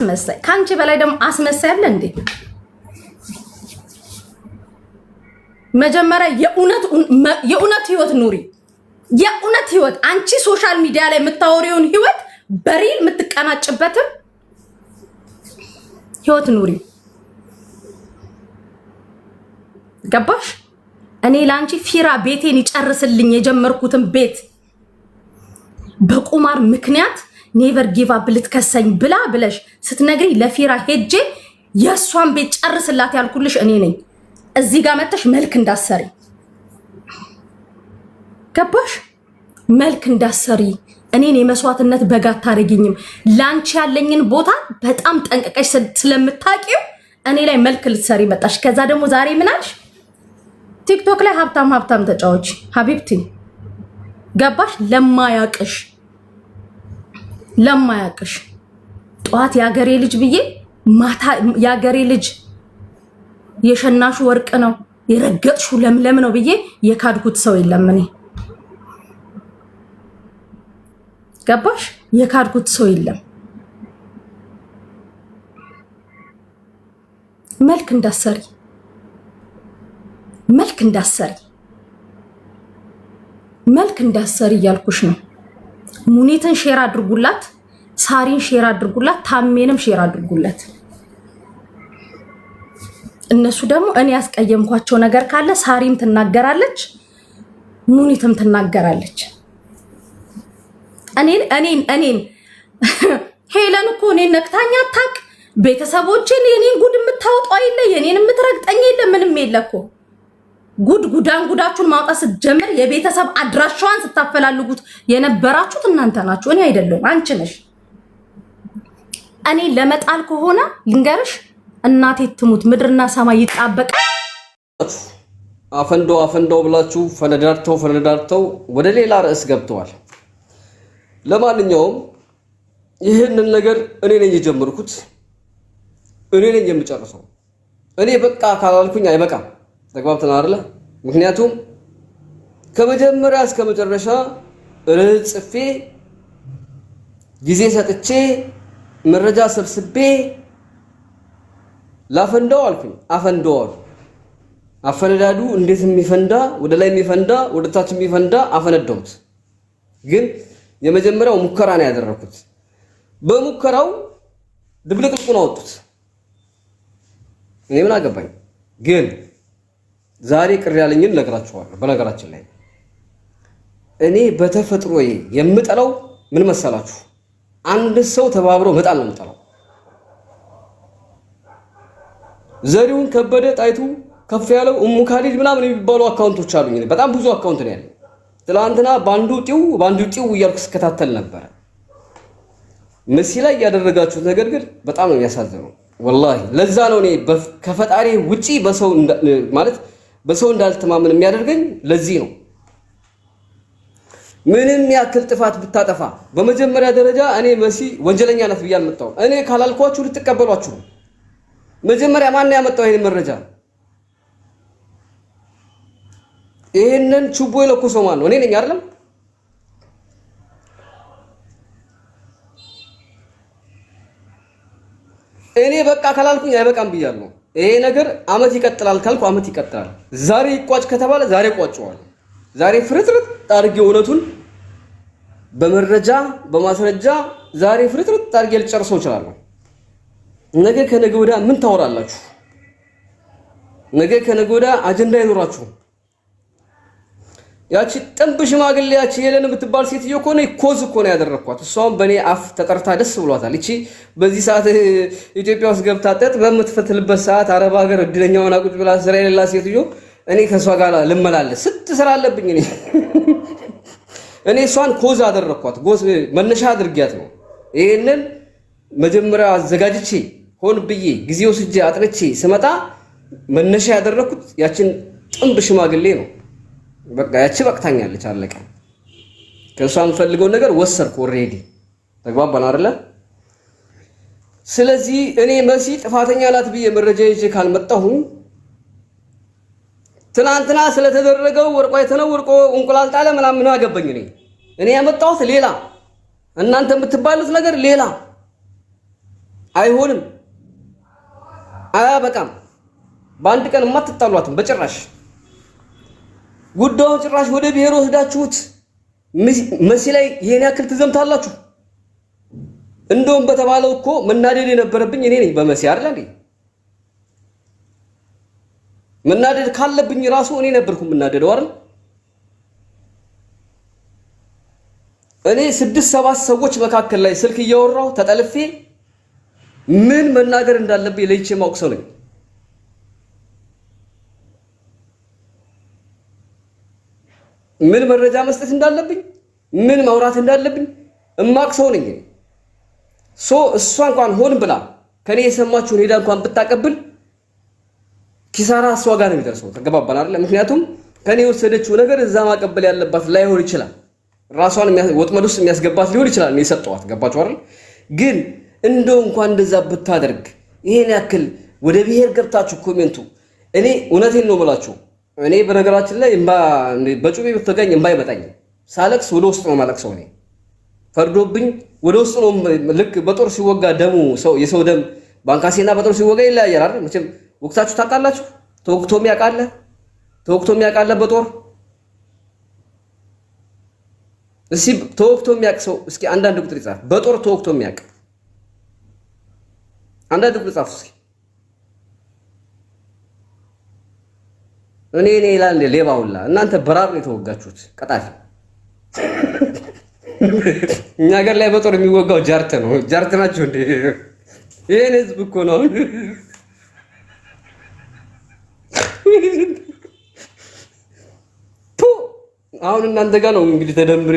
አስመሳይ ካንቺ በላይ ደግሞ አስመሳይ አለ እንዴ? መጀመሪያ የኡነት ህይወት ኑሪ። የኡነት ህይወት አንቺ ሶሻል ሚዲያ ላይ የምታወሪውን ህይወት በሪል የምትቀናጭበትም ህይወት ኑሪ። ገባሽ? እኔ ላንቺ ፊራ ቤቴን ይጨርስልኝ የጀመርኩትን ቤት በቁማር ምክንያት ኔቨር ጊቭ አፕ ልትከሰኝ ብላ ብለሽ ስትነግሪ ለፊራ ሄጄ የሷን ቤት ጨርስላት ያልኩልሽ እኔ ነኝ። እዚህ ጋር መተሽ መልክ እንዳሰሪ ገባሽ? መልክ እንዳሰሪ እኔን የመስዋዕትነት በጋት ታረጊኝም። ላንቺ ያለኝን ቦታ በጣም ጠንቀቀሽ ስለምታቂው እኔ ላይ መልክ ልትሰሪ መጣሽ። ከዛ ደግሞ ዛሬ ምን አልሽ? ቲክቶክ ላይ ሀብታም ተጫዎች ሀቢብቲ ገባሽ? ለማያቅሽ ጧት ያገሬ ልጅ ብዬ ማታ ያገሬ ልጅ የሸናሹ ወርቅ ነው የረገጥሹ ለምለም ነው ብዬ የካድኩት ሰው የለም። እኔ ገባሽ? የካድኩት ሰው የለም። መልክ እንዳሰሪ እያልኩሽ ነው። ሙኒትን ሼር አድርጉላት፣ ሳሪን ሼር አድርጉላት፣ ታሜንም ሼር አድርጉላት። እነሱ ደግሞ እኔ ያስቀየምኳቸው ነገር ካለ ሳሪም ትናገራለች፣ ሙኒትም ትናገራለች። እኔን ሄለን እኮ እኔን ነክታኛ አታውቅ። ቤተሰቦቼን የኔን ጉድ የምታወጣው የለ፣ የኔን የምትረግጠኝ የለ፣ ምንም የለ እኮ። ጉዳችሁን ማውጣት ስትጀምር የቤተሰብ አድራሻዋን ስታፈላልጉት የነበራችሁት እናንተ ናችሁ፣ እኔ አይደለሁም፣ አንቺ ነሽ። እኔ ለመጣል ከሆነ ልንገርሽ፣ እናቴ ትሙት ምድርና ሰማይ ይጣበቅ። አፈንዳው ብላችሁ ፈነዳርተው ወደ ሌላ ርዕስ ገብተዋል። ለማንኛውም ይህንን ነገር እኔ ነኝ የጀመርኩት፣ እኔ ነኝ የምጨርሰው። እኔ በቃ ካላልኩኝ አይበቃም። ተግባብተናል አይደለ? ምክንያቱም ከመጀመሪያ እስከ መጨረሻ ርዕስ ጽፌ ጊዜ ሰጥቼ መረጃ ሰብስቤ ላፈንዳው አልኩኝ። አፈነዳዱ እንዴት የሚፈንዳ ወደ ላይ የሚፈንዳ ወደ ታች የሚፈንዳ አፈነዳሁት። ግን የመጀመሪያው ሙከራ ነው ያደረኩት። በሙከራው ድብልቅልቁን አወጡት። እኔ ምን አገባኝ? ግን ዛሬ ቅር ያለኝን ነግራችኋለሁ። በነገራችን ላይ እኔ በተፈጥሮዬ የምጠላው ምን መሰላችሁ? አንድ ሰው ተባብሮ መጣል ነው የምጠላው። ዘሪሁን ከበደ፣ ጣይቱ ከፍ ያለው፣ እሙ ካሊድ ምናምን የሚባሉ አካውንቶች አሉኝ። በጣም ብዙ አካውንት ነው ያለኝ። ትላንትና ባንዱ ጢው እያልኩ ስከታተል ነበር። መሲ ላይ ያደረጋችሁት ነገር ግን በጣም ነው የሚያሳዝነው። ወላሂ ለዛ ነው እኔ ከፈጣሪ ውጪ በሰው እንዳልተማመን የሚያደርገኝ ለዚህ ነው። ምንም ያክል ጥፋት ብታጠፋ በመጀመሪያ ደረጃ እኔ መሲ ወንጀለኛ ናት ብዬ አልመጣሁም። እኔ ካላልኳችሁ ልትቀበሏችሁ። መጀመሪያ ማን ያመጣው ይሄን መረጃ? ይሄንን ችቦ የለኮሰው ማን ነው? እኔ ነኝ አይደለም? እኔ በቃ ካላልኩኝ አይበቃም ብያለሁ። ይሄ ነገር አመት ይቀጥላል ካልኩ አመት ይቀጥላል። ዛሬ ይቋጭ ከተባለ ዛሬ ቋጭዋል። ዛሬ ፍርጥርጥ አድርጌ እውነቱን በመረጃ በማስረጃ ዛሬ ፍርጥርጥ አድርጌ ልጨርሰው እችላለሁ። ነገ ከነገ ወዲያ ምን ታወራላችሁ? ነገ ከነገ ወዲያ አጀንዳ ይኖራችሁ። ያቺ ጥንብ ሽማግሌ ያቺ ሄለን የምትባል ሴትዮ እኮ ነው ኮዝ እኮ ነው ያደረኳት። እሷም በኔ አፍ ተጠርታ ደስ ብሏታል። እቺ በዚህ ሰዓት ኢትዮጵያ ውስጥ ገብታ ጠጥ በምትፈትልበት ሰዓት አረብ ሀገር እድለኛውን ቁጭ ብላ ስራ የሌላ ሴትዮ እኔ ከሷ ጋር ልመላለስ ስራ አለብኝ። እኔ እሷን ኮዝ አደረኳት። ጎዝ መነሻ አድርጊያት ነው። ይሄንን መጀመሪያ አዘጋጅቼ ሆን ብዬ ጊዜ ወስጄ አጥንቼ ስመጣ መነሻ ያደረኩት ያችን ጥንብ ሽማግሌ ነው። በቃ ያቺ በቅታኛለች፣ አለቀ። ከሷ የምፈልገው ነገር ወሰርኩ። ኦሬዲ ተግባባን አይደለ? ስለዚህ እኔ መሲ ጥፋተኛ ናት ብዬ መረጃ ይዤ ካልመጣሁ ትናንትና ስለተደረገው ወርቆ የተነወርቆ እንቁላል ጣለ ምናምን ነው አገበኝ። እኔ ያመጣሁት ሌላ፣ እናንተ የምትባሉት ነገር ሌላ። አይሆንም፣ አያበቃም። በአንድ ቀን የማትጣሏትም በጭራሽ። ጉዳዩን ጭራሽ ወደ ብሔር ወስዳችሁት መሲ ላይ ይሄን ያክል ትዘምታላችሁ። እንደውም በተባለው እኮ መናደድ የነበረብኝ እኔ ነኝ በመሲ አይደል እንዴ? መናደድ ካለብኝ ራሱ እኔ ነበርኩ መናደደው አይደል? እኔ 6-7 ሰዎች መካከል ላይ ስልክ እያወራሁ ተጠልፌ ምን መናገር እንዳለብኝ ለይቼ ማውቅ ሰው ነኝ። ምን መረጃ መስጠት እንዳለብኝ ምን ማውራት እንዳለብኝ እማቅ ሰው ነኝ። እሷ እንኳን ሆን ብላ ከኔ የሰማችውን ሄዳ እንኳን ብታቀብል ኪሳራ እሷ ጋር ነው የሚደርሰው። ተገባባን አይደል? ምክንያቱም ከኔ የወሰደችው ነገር እዛ ማቀበል ያለባት ላይሆን ይችላል። ራሷን ወጥመድ ውስጥ የሚያስገባት ሊሆን ይችላል። እኔ ሰጠዋት። ገባችሁ አይደል? ግን እንደው እንኳን እንደዛ ብታደርግ ይሄን ያክል ወደ ብሔር ገብታችሁ ኮሜንቱ እኔ እውነቴን ነው የምላችሁ። እኔ በነገራችን ላይ በጩቤ ብትገኝ እምባ አይመጣኝም። ሳለቅስ ወደ ውስጥ ነው ማለቅሰው። እኔ ፈርዶብኝ ወደ ውስጥ ነው። ልክ በጦር ሲወጋ ደሙ የሰው ደም ባንካሴና በጦር ሲወጋ ይለያያል አይደል? መቼም ወቅታችሁ ታውቃላችሁ። ተወቅቶም ያውቃለ በጦር እስኪ ተወቅቶ የሚያውቅ ሰው እስኪ አንዳንድ ቁጥር ይጻፍ። በጦር ተወቅቶ የሚያውቅ አንዳንድ ቁጥር ጻፉ እስኪ። እኔ ይላል ሌባውላ። እናንተ በራብ ነው የተወጋችሁት። ቀጣፊ እኛ ሀገር ላይ በጦር የሚወጋው ጃርት ነው። ጃርት ናችሁ እንዴ? ይሄን ህዝብ እኮ ነው አሁን እናንተ ጋር ነው እንግዲህ ተደምሬ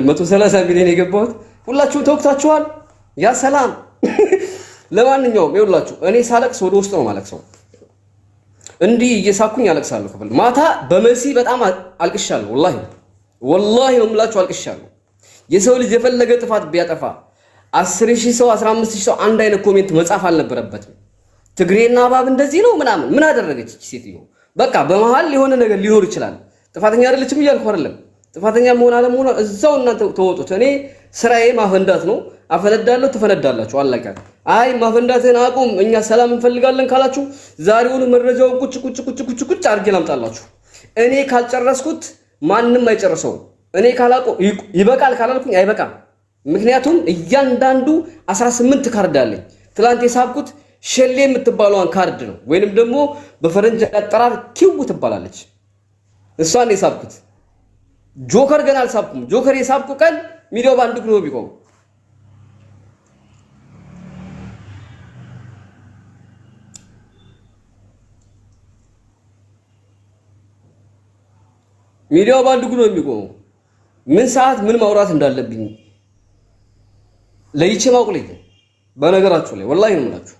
130 ሚሊዮን የገባሁት። ሁላችሁም ተወቅታችኋል። ያ ሰላም። ለማንኛውም ይኸውላችሁ እኔ ሳለቅስ ወደ ውስጥ ነው ማለቅሰው። እንዲህ እየሳኩኝ አለቅሳለሁ። ክፍል ማታ በመሲ በጣም አልቅሻለሁ። ወላሂ ነው የምላችሁ አልቅሻለሁ። የሰው ልጅ የፈለገ ጥፋት ቢያጠፋ 10,000 ሰው 15,000 ሰው አንድ አይነት ኮሜንት መጻፍ አልነበረበትም። ትግሬና እባብ እንደዚህ ነው ምናምን ምን አደረገች ሴትዮ? በቃ በመሃል የሆነ ነገር ሊኖር ይችላል። ጥፋተኛ አይደለችም እያልኩ አይደለም። ጥፋተኛ መሆን አለመሆን እዛው እናንተ ተወጡት። እኔ ስራዬ ማፈንዳት ነው። አፈነዳለሁ፣ ትፈነዳላችሁ። አለቀ። አይ ማፈንዳትን አቁም፣ እኛ ሰላም እንፈልጋለን ካላችሁ ዛሬውኑ መረጃውን ቁጭ አድርጌ ላምጣላችሁ። እኔ ካልጨረስኩት ማንም አይጨርሰውም። እኔ ካላቆ ይበቃል ካላልኩኝ አይበቃም። ምክንያቱም እያንዳንዱ 18 ካርድ አለኝ። ትላንት የሳብኩት ሸሌ የምትባለዋን ካርድ ነው፣ ወይንም ደግሞ በፈረንጅ አጠራር ኪው ትባላለች። እሷን የሳብኩት ጆከር ገና አልሳብኩም። ጆከር የሳብኩ ቀን ሚዲያው ባንድ ግሮ ቢቆም ሚዲያው ባንድ ግሮ የሚቆም ምን ሰዓት ምን ማውራት እንዳለብኝ ለይቼ ማውቅልኝ። በነገራችሁ ላይ ወላሂ ነው የምላችሁ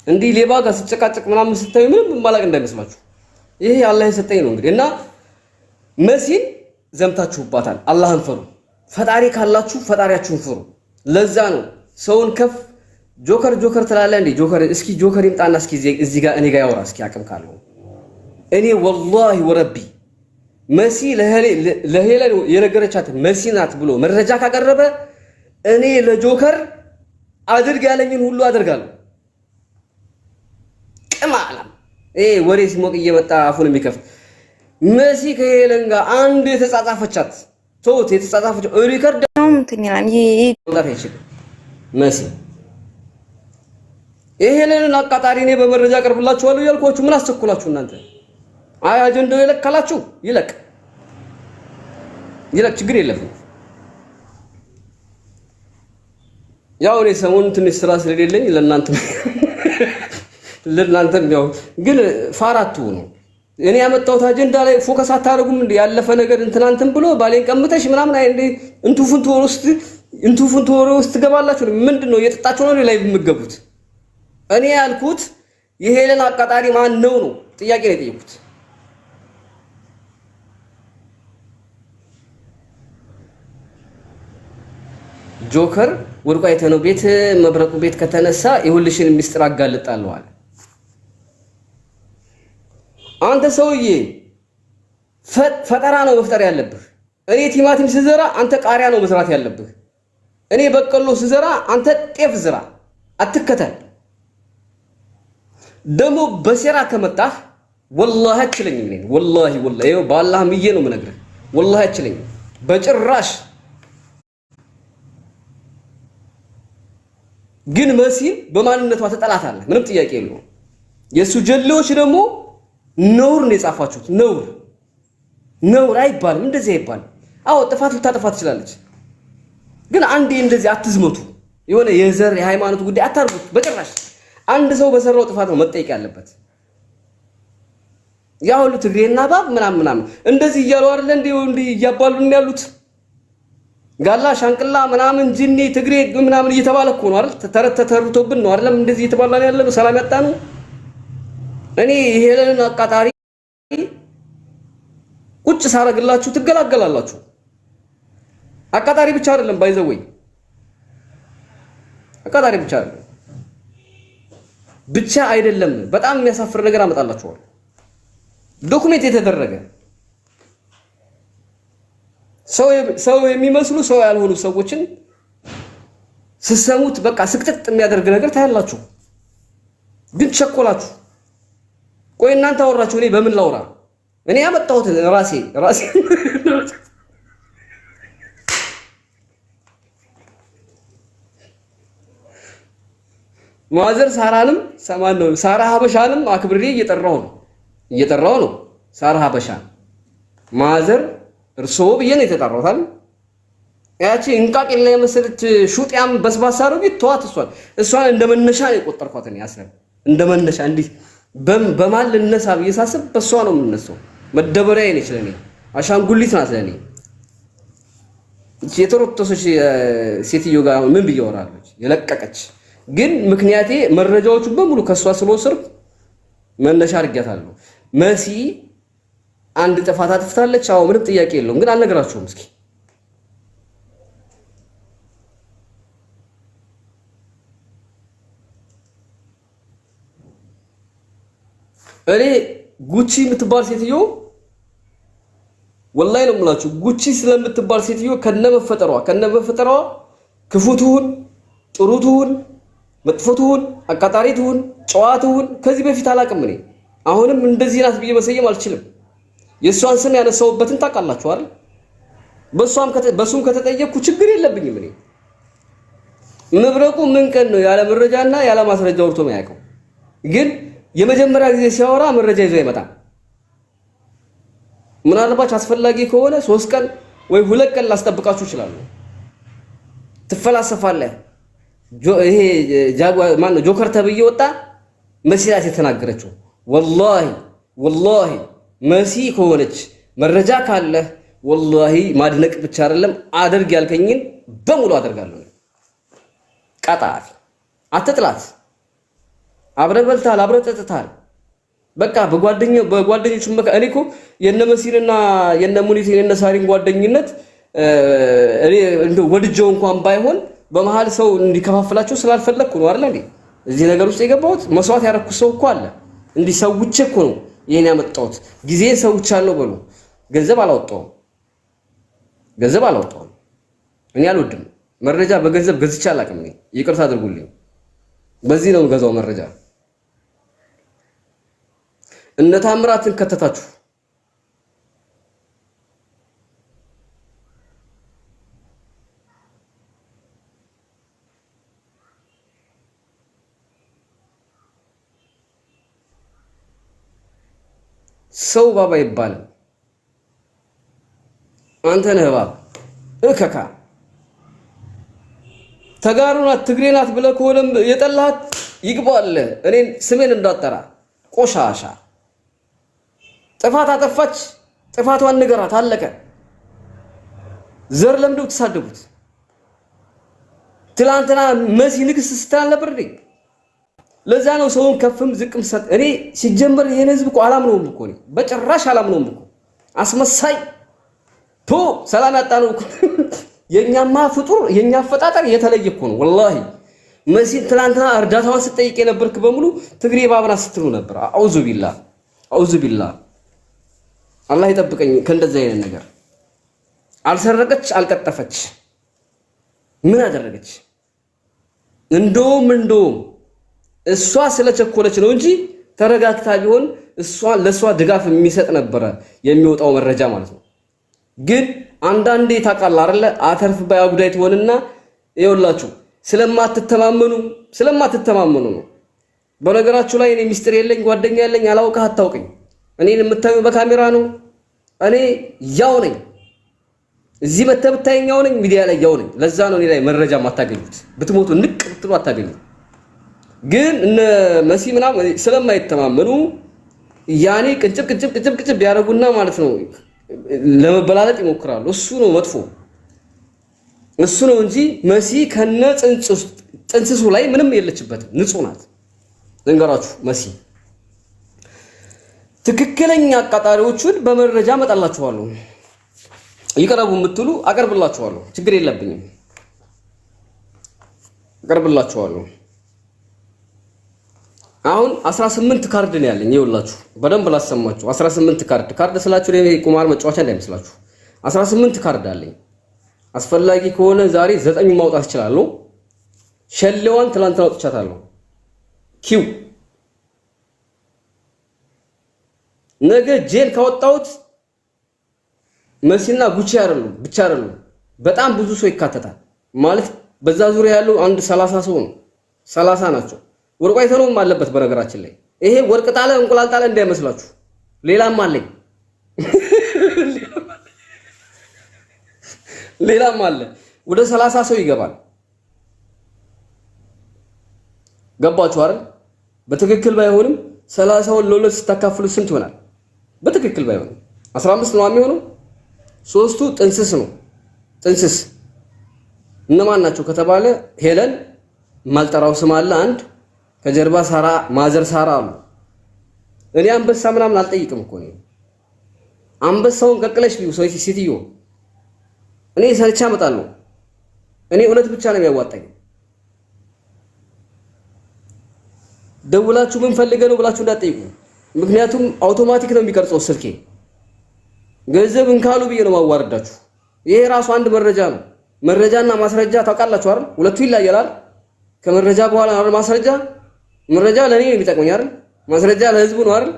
እንዲህ ሌባ ጋር ሲጨቃጨቅ ምናምን ስታዩ ምንም ማላቅ እንዳይመስላችሁ። ይሄ አላህ የሰጠኝ ነው እንግዲህ። እና መሲን ዘምታችሁባታል። አላህን ፍሩ። ፈጣሪ ካላችሁ ፈጣሪያችሁን ፍሩ። ለዛ ነው ሰውን ከፍ ጆከር ትላለህ እንዴ? ጆከር እስኪ ጆከር ይምጣና እስኪ እዚህ ጋር እኔ ጋር ያወራ እስኪ አቅም ካለው። እኔ ወላሂ ወረቢ መሲ ለሄለን የነገረቻት መሲ ናት ብሎ መረጃ ካቀረበ እኔ ለጆከር አድርግ ያለኝን ሁሉ አደርጋለሁ። ቅማላም ወሬ ሲሞቅ እየመጣ አፉን የሚከፍት መሲ ከሄለን ጋር አንድ የተጻጻፈቻት ቶት የተጻጻፈች ሪከርድ ነው እንትኛን መሲ የሄለንን አቃጣሪ እኔ በመረጃ አቀርብላችኋለሁ ያልኳችሁ ምን አስቸኩላችሁ እናንተ? አይ አጀንዳው ይለካላችሁ ይለቅ ችግር የለም። ያው እኔ ሰሞኑን ትንሽ ስራ ስለሌለኝ ለእናንተም ያው ግን ፋራቱ ነው። እኔ ያመጣሁት አጀንዳ ላይ ፎከስ አታደርጉም እንዴ? ያለፈ ነገር እንትናንተም ብሎ ባሌን ቀምተሽ ምናምን አይ እንዴ እንቱ ፍንቱ ውስጥ ትገባላችሁ። ምንድነው እየጠጣችሁ ነው ላይ የምትገቡት? እኔ ያልኩት የሄለን አቃጣሪ ማን ነው ጥያቄ ነው የጠየኩት። ጆከር ወርቋ የተነው ቤት መብረቁ ቤት ከተነሳ ይሁልሽን ሚስጥር አጋልጣለሁ አለ። አንተ ሰውዬ ፈጠራ ነው መፍጠር ያለብህ። እኔ ቲማቲም ስዘራ አንተ ቃሪያ ነው መስራት ያለብህ። እኔ በቀሎ ስዘራ አንተ ጤፍ ዝራ አትከተል። ደሞ በሴራ ከመጣህ ወላሂ አትችለኝም። እኔ ወላሂ ይኸው በአላህ ምዬ ነው የምነግርህ። ወላሂ አትችለኝም በጭራሽ። ግን መሲን በማንነቷ ተጠላታለህ፣ ምንም ጥያቄ የለውም። የሱ ጀሌዎች ደግሞ ነውር ነው የጻፋችሁት። ነውር አይባልም፣ እንደዚህ አይባልም። አዎ ጥፋት ልታጠፋ ትችላለች፣ ግን አንዴ እንደዚህ አትዝመቱ። የሆነ የዘር የሃይማኖት ጉዳይ አታርጉት በጭራሽ። አንድ ሰው በሰራው ጥፋት ነው መጠየቅ ያለበት። ያ ሁሉ ትግሬና ባብ ምናምን እንደዚህ እያሉ አይደል እንዴ እያባሉን ያሉት። ጋላ ሻንቅላ ምናምን ጅኒ ትግሬ ምናምን እየተባለ እኮ ነው አይደል? ተተርቶብን ነው አይደለም እንደዚህ እየተባላን ያለነው። ሰላም ያጣ ነው። እኔ ይሄንን አቃጣሪ ቁጭ ሳረግላችሁ ትገላገላላችሁ። አቃጣሪ ብቻ አይደለም ባይዘወይ፣ አቃጣሪ ብቻ አይደለም በጣም የሚያሳፍር ነገር አመጣላችኋለሁ። ዶክሜንት የተደረገ ሰው የሚመስሉ ሰው ያልሆኑ ሰዎችን ስሰሙት በቃ ስቅጥጥ የሚያደርግ ነገር ታያላችሁ። ግን ቸኮላችሁ። ቆይ እናንተ አወራችሁ፣ እኔ በምን ላውራ? እኔ ያመጣሁት ራሴ ማዘር ሳራንም ሰማን ነው ሳራ ሀበሻንም አክብሬ እየጠራው ነው። ሳራ ሀበሻን ማዘር እርሶ ብዬ ነው የተጠራሁት። ያቺ እንቃቅ ላይ መሰለች ሹጥያም በስባሳ ነው ቢተዋት እሷን እንደመነሻ ነው የቆጠርኳት። እኔ አስረን እንደመነሻ እንዲህ በማል ልነሳ ብዬ ሳስብ በሷ ነው የምነሳው። መደበሪያዬ ነች ለኔ፣ አሻንጉሊት ናት ለኔ። የተሮተሰች ሴትዮ ጋር ምን ብዬ አወራለሁ? የለቀቀች ግን ምክንያቴ መረጃዎቹ በሙሉ ከሷ ስለወሰድኩ መነሻ አድርጊያታለሁ። መሲ አንድ ጥፋት አጥፍታለች። አዎ ምንም ጥያቄ የለውም። ግን አልነግራችሁም። እስኪ እኔ ጉቺ የምትባል ሴትዮ ወላሂ ነው የምላችሁ፣ ጉቺ ስለምትባል ሴትዮ ከነመፈጠሯ ክፉቱን ጥሩቱን መጥፎቱን አቃጣሪቱን ጨዋቱን ከዚህ በፊት አላቅም። እኔ አሁንም እንደዚህ ናት ብዬ መሰየም አልችልም። የሷን ስም ያነሳውበትን ታውቃላችሁ አይደል? በሱም ከተጠየቅኩ ችግር የለብኝም። እኔ መብረቁ ምን ቀን ነው ያለ መረጃና ያለ ማስረጃ ወርቶ የሚያውቀው? ግን የመጀመሪያ ጊዜ ሲያወራ መረጃ ይዞ ይመጣል። ምናልባት አስፈላጊ ከሆነ 3 ቀን ወይ 2 ቀን ላስጠብቃችሁ ይችላል። ትፈላሰፋለህ። ይሄ ማነው ጆከር ተብዬ ወጣ መሲላት የተናገረችው። ወላሂ መሲ ከሆነች መረጃ ካለ ወላሂ ማድነቅ ብቻ አይደለም አድርግ ያልከኝን በሙሉ አደርጋለሁ። ቀጣፊ አትጥላት። አብረ በልታል፣ አብረ ጠጥታል። በቃ በጓደኞቹ እኔ እኮ የነ መሲልና የነ ሙኒት የነ ሳሪን ጓደኝነት እኔ እንደው ወድጀው እንኳን ባይሆን በመሃል ሰው እንዲከፋፍላቸው ስላልፈለኩ ነው አይደል እንዴ እዚህ ነገር ውስጥ የገባሁት። መስዋዕት ያደረኩት ሰው እኮ አለ። እንዲህ ሰውቼ እኮ ነው ይሄን ያመጣሁት። ጊዜን ሰውቻለሁ በሉ። ገንዘብ አላወጣሁም። እኔ አልወድም መረጃ በገንዘብ ገዝቼ አላውቅም። እኔ ይቅርታ አድርጉልኝ። በዚህ ነው ገዛው መረጃ። እነ ታምራትን ከተታችሁ ሰው ባባ ይባላል። አንተ ነህ እባብ እከካ። ተጋሩ ናት ትግሬ ናት ብለህ ከሆነም የጠላሃት ይግባል። እኔን ስሜን እንዳጠራ ቆሻሻ። ጥፋት አጠፋች፣ ጥፋቷን ንገራት፣ አለቀ። ዘር ለምደው ተሳደቡት። ትላንትና መሲ ንግስት ስትል ነበር እንዴ? ለዛ ነው ሰውን ከፍም ዝቅም ሰጥ። እኔ ሲጀመር ይሄን ህዝብ እኮ አላምነውም እኮ እኔ በጭራሽ አላምነውም እኮ። አስመሳይ ሰላም ያጣነው እኮ የኛማ ፍጡር የኛ አፈጣጠር የተለየ እኮ ነው ወላሂ። መሲ ትላንትና እርዳታዋን ስትጠይቅ የነበርክ በሙሉ ትግሬ ባብና ስትሉ ነበር። አውዙ ቢላህ አላህ ይጠብቀኝ ከእንደዚህ አይነት ነገር። አልሰረቀች፣ አልቀጠፈች፣ ምን አደረገች? እንደውም እሷ ስለቸኮለች ነው እንጂ ተረጋግታ ቢሆን ለሷ ድጋፍ የሚሰጥ ነበር የሚወጣው መረጃ ማለት ነው። ግን አንዳንዴ ታውቃለህ አይደለ አተርፍ ባያጉዳይ ትሆንና ይኸውላችሁ ስለማትተማመኑ ነው። በነገራችሁ ላይ እኔ ሚስጥር የለኝ ጓደኛ የለኝ አላውቅህ አታውቅኝ። እኔን የምታዩኝ በካሜራ ነው። እኔ ያው ነኝ። እዚህ መተብታየኝ ያው ነኝ፣ ሚዲያ ላይ ያው ነኝ። ለዛ ነው እኔ ላይ መረጃ ማታገኙት። ብትሞቱ ንቅ ብትሉ አታገኙ። ግን እነ መሲ ምናምን ስለማይተማመኑ ያኔ ቅጭብ ያደርጉና ማለት ነው ለመበላለጥ ይሞክራሉ። እሱ ነው መጥፎ፣ እሱ ነው እንጂ መሲ ከነ ጥንስሱ ላይ ምንም የለችበትም። ንጹህ ናት። ልንገራችሁ መሲ ትክክለኛ አቃጣሪዎቹን በመረጃ መጣላችኋለሁ። ይቀርቡ የምትሉ አቀርብላችኋለሁ። ችግር የለብኝም፣ አቀርብላችኋለሁ። አሁን 18 ካርድ ነው ያለኝ። ይኸውላችሁ በደንብ ላሰማችሁ። 18 ካርድ ስላችሁ ቁማር መጫወቻ እንዳይመስላችሁ። 18 ካርድ አለኝ። አስፈላጊ ከሆነ ዛሬ 9 ማውጣት እችላለሁ። ሸሌዋን ትላንትና አውጥቻታለሁ። ኪው ነገ ጄል ካወጣሁት መሲና ጉቺ ብቻ አይደሉም፣ በጣም ብዙ ሰው ይካተታል። ማለት በዛ ዙሪያ ያለው አንድ 30 ሰው ነው። 30 ናቸው። ወርቁ አይተነውም አለበት። በነገራችን ላይ ይሄ ወርቅ ጣለ እንቁላል ጣለ እንዳይመስላችሁ፣ ሌላም አለኝ። ሌላም አለ። ወደ 30 ሰው ይገባል። ገባችሁ አይደል? በትክክል ባይሆንም 30ውን ለሁለት ስታካፍሉ ስንት ይሆናል? በትክክል ባይሆንም 15 ነው የሚሆነው። ሶስቱ ጥንስስ ነው። ጥንስስ እነማን ናቸው ከተባለ ሄለን ማልጠራው ስም አለ አንድ፣ ከጀርባ ሳራ ማዘር ሳራ አሉ። እኔ አንበሳ ምናምን አልጠይቅም እኮ ነው። አንበሳውን ቀቅለሽ ቢው ሴትዮ እኔ ሰርቻ እመጣለሁ። እኔ እውነት ብቻ ነው የሚያዋጣኝ። ደውላችሁ ምን ፈልገህ ነው ብላችሁ እንዳትጠይቁ። ምክንያቱም አውቶማቲክ ነው የሚቀርጸው ስልኬ። ገንዘብ እንካሉ ብዬ ነው ማዋረዳችሁ። ይሄ ራሱ አንድ መረጃ ነው። መረጃና ማስረጃ ታውቃላችሁ አይደል? ሁለቱ ይለያያል። ከመረጃ በኋላ ነው ማስረጃ። መረጃ ለኔ ነው የሚጠቅመኝ አይደል? ማስረጃ ለህዝቡ ነው አይደል?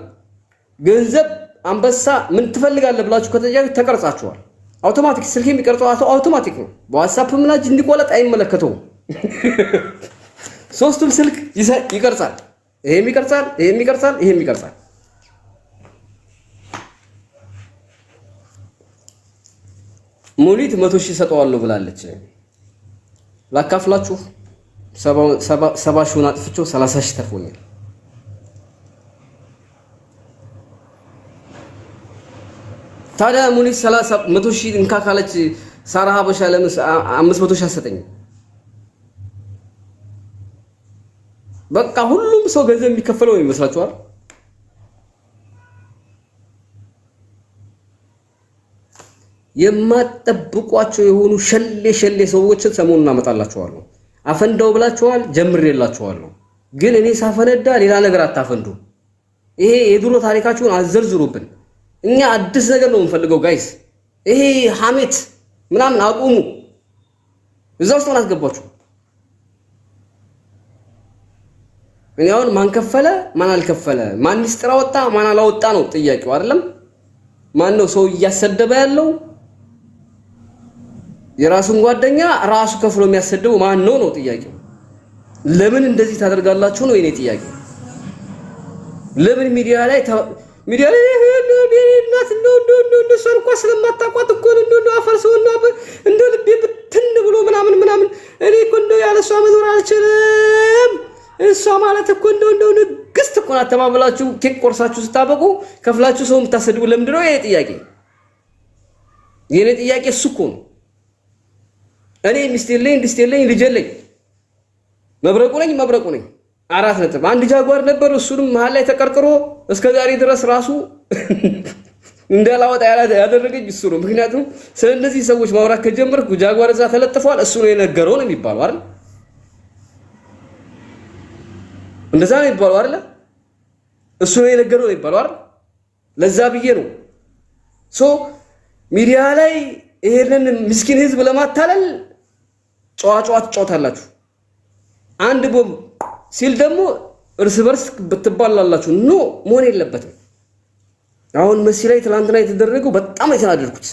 ገንዘብ አንበሳ ምን ትፈልጋለህ ብላችሁ ከተጠያችሁ ተቀርጻችኋል። አውቶማቲክ ስልኬ የሚቀርጸው አውቶማቲክ ነው። በዋትስአፕ ምናጅ እንዲቆለጥ አይመለከተውም። ሶስቱም ስልክ ይቀርጻል። ይሄም ይቀርጻል፣ ይሄም ይቀርጻል፣ ይሄም ይቀርጻል። ሙሊት 100,000 ሰጠዋለሁ ብላለች። ላካፍላችሁ 70,000 አጥፍቼው 30,000 ተርፎኛል። ታዲያ ሙሊት 100,000 እንካ ካለች ሳራ ሀበሻ ለምን 500,000 አሰጠኝ? በቃ ሁሉም ሰው ገንዘብ የሚከፈለው ይመስላችኋል? የማትጠብቋቸው የሆኑ ሸሌ ሰዎችን ሰሞኑን አመጣላችኋለሁ። አፈንዳው ብላችኋል፣ ጀምሬላችኋለሁ። ግን እኔ ሳፈነዳ ሌላ ነገር አታፈንዱ። ይሄ የድሮ ታሪካችሁን አዘርዝሩብን። እኛ አዲስ ነገር ነው የምንፈልገው ጋይስ። ይሄ ሐሜት ምናምን አቁሙ። እዛ ውስጥ ምን አስገባችሁ? እኔ አሁን ማን ከፈለ ማን አልከፈለ፣ ማን ሚስጥር አወጣ ማን አላወጣ ነው ጥያቄው አይደለም። ማን ነው ሰው እያሰደበ ያለው? የራሱን ጓደኛ ራሱ ከፍሎ የሚያሰደው ማን ነው ነው ጥያቄው። ለምን እንደዚህ ታደርጋላችሁ ነው የኔ ጥያቄ። ለምን ሚዲያ ላይ እናት እንደ ሰርኳ ስለማታቋት እኮ እንደ አፈርሰውና እንደ ልቤ ብትን ብሎ ምናምን እኔ እኮ እንደ ያለሷ መኖር አልችልም። እሷ ማለት እኮ እንደው ንግስት እኮ ናት ተባብላችሁ ኬክ ቆርሳችሁ ስታበቁ ከፍላችሁ ሰው የምታሰድቡ ለምንድን ነው? የኔ ጥያቄ እሱ እኮ ነው። እኔ ሚስት የለኝ ልጅ የለኝ፣ መብረቁ ነኝ። 4 ነጥብ። አንድ ጃጓር ነበር፣ እሱንም መሀል ላይ ተቀርቅሮ እስከ ዛሬ ድረስ ራሱ እንዳላወጣ ያደረገኝ እሱ ነው። ምክንያቱም ስለነዚህ ሰዎች ማውራት ከጀመርኩ ጃጓር እዛ ተለጥፏል፣ እሱ ነው የነገረው ነው የሚባለው አይደል? እንደዛ ነው የሚባለው አይደል? እሱ ነው የነገረው ነው የሚባለው አይደል? ለዛ ብዬ ነው ሚዲያ ላይ ይሄንን ምስኪን ህዝብ ለማታለል ጨዋጨዋት ጫወታላችሁ አንድ ቦምብ ሲል ደግሞ እርስ በርስ ብትባላላችሁ ኖ መሆን የለበትም አሁን መሲ ላይ ትላንትና የተደረገው በጣም የተናደድኩት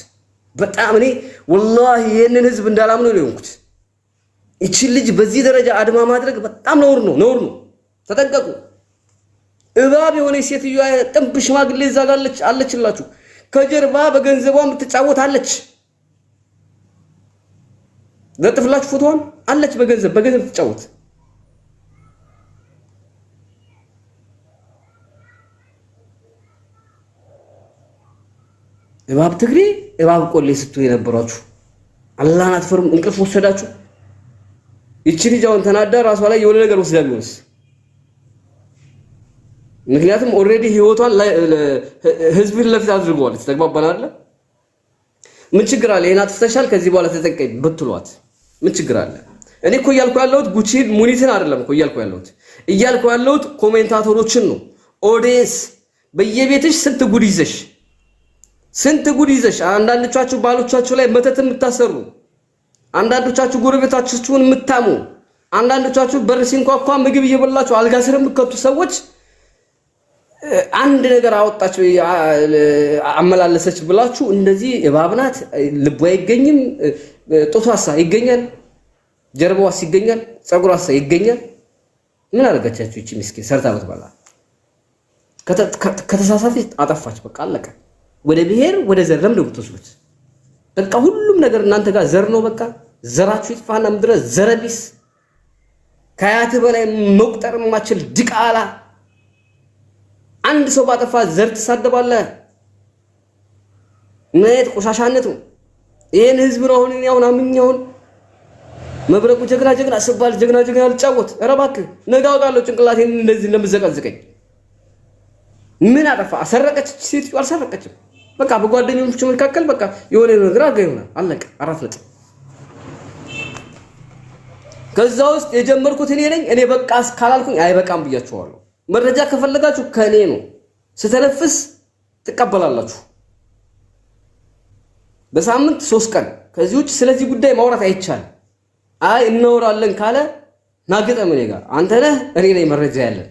በጣም እኔ ወላሂ ይሄንን ህዝብ እንዳላምነው ነው የሆንኩት እቺ ልጅ በዚህ ደረጃ አድማ ማድረግ በጣም ነውር ነው ተጠንቀቁ እባብ የሆነ ሴትዮ ጥንብ ሽማግሌ ዛጋለች አለችላችሁ ከጀርባ በገንዘቧ የምትጫወታለች ለጥፍላችሁ ፎቶዋን አለች በገንዘብ ትጫወት እባብ ትግሬ እባብ ቆሌ ስትሉ የነበራችሁ አላህን አትፈሩም እንቅልፍ ወሰዳችሁ እቺ ልጅ አሁን ተናዳ ራሷ ላይ የሆነ ነገር ወስዳ ቢሆንስ ምክንያቱም ኦሬዲ ህይወቷን ህዝብን ለፊት አድርጓለች ተግባባን አይደል ምን ችግር አለ ይሄን አጥፍተሻል ከዚህ በኋላ ተጠንቀቂ ብትሏት ምን ችግር አለ እኔ እኮ እያልኩ ያለሁት ጉቺን ሙኒትን አይደለም እኮ እያልኩ ያለሁት ኮሜንታተሮችን ነው ኦዲየንስ በየቤትሽ ስንት ጉድ ይዘሽ አንዳንዶቻችሁ ባሎቻችሁ ላይ መተት የምታሰሩ አንዳንዶቻችሁ ጎረቤታችሁን የምታሙ አንዳንዶቻችሁ በር ሲንኳኳ ምግብ እየበላችሁ አልጋ ስር የምትከቱ ሰዎች አንድ ነገር አወጣች አመላለሰች ብላችሁ እንደዚህ እባብናት ልቧ አይገኝም ጦቷሳ ይገኛል ጀርባዋስ ይገኛል ጸጉሯሳ ይገኛል ምን አደረገቻችሁ እቺ ምስኪን ሰርታ በተባላ ከተሳሳተች አጠፋች በቃ አለቀ ወደ ብሔር ወደ ዘር ለምን ተወስሉት በቃ ሁሉም ነገር እናንተ ጋር ዘር ነው በቃ ዘራችሁ ይጥፋና ምድረ ዘረቢስ ከያት በላይ መቁጠር ማችል ድቃላ አንድ ሰው ባጠፋ ዘር ተሳደባለ ነይት ቆሻሻነቱ ይሄን ህዝብ ነው አሁን ያው አምኛውን መብረቁ ጀግና ስባል ጀግና አልጫወት ረባክ ነጋውጣለው ጭንቅላቴን እንደዚህ እንደምዘቀዝቀኝ ምን አጠፋ አሰረቀች ሴት አልሰረቀችም በቃ በጓደኞቹ መካከል በቃ የሆነ ነገር አገኘና አለቀ አራት ነጥብ ከዛ ውስጥ የጀመርኩት እኔ ነኝ እኔ በቃ እስካላልኩኝ አይበቃም ብያችኋለሁ መረጃ ከፈለጋችሁ ከኔ ነው ስተነፍስ ትቀበላላችሁ በሳምንት 3 ቀን ከዚህ ውጭ ስለዚህ ጉዳይ ማውራት አይቻልም አይ እናወራለን ካለ ናገጠም እኔ ጋር አንተ ነህ እኔ ነኝ መረጃ ያለን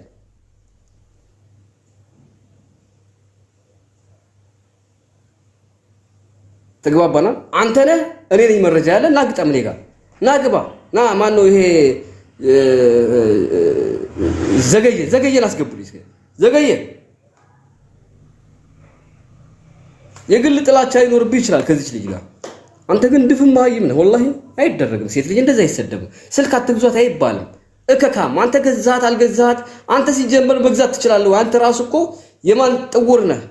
ተግባባና አንተ ነህ እኔ ነኝ መረጃ ያለን ናገጠም እኔ ጋር ናግባ ና ማን ነው ይሄ ዘገየን አስገቡልኝ ዘገየ የግል ጥላቻ ይኖርብህ ይችላል ከዚህ ልጅ ጋር አንተ ግን ድፍም ማይም ነህ ወላሂ አይደረግም ሴት ልጅ እንደዛ አይሰደብም ስልክ አትግዛት አይባልም እከካም አንተ ገዛት አልገዛት አንተ ሲጀመር መግዛት ትችላለህ አንተ ራስ እኮ የማን ጥውር ነህ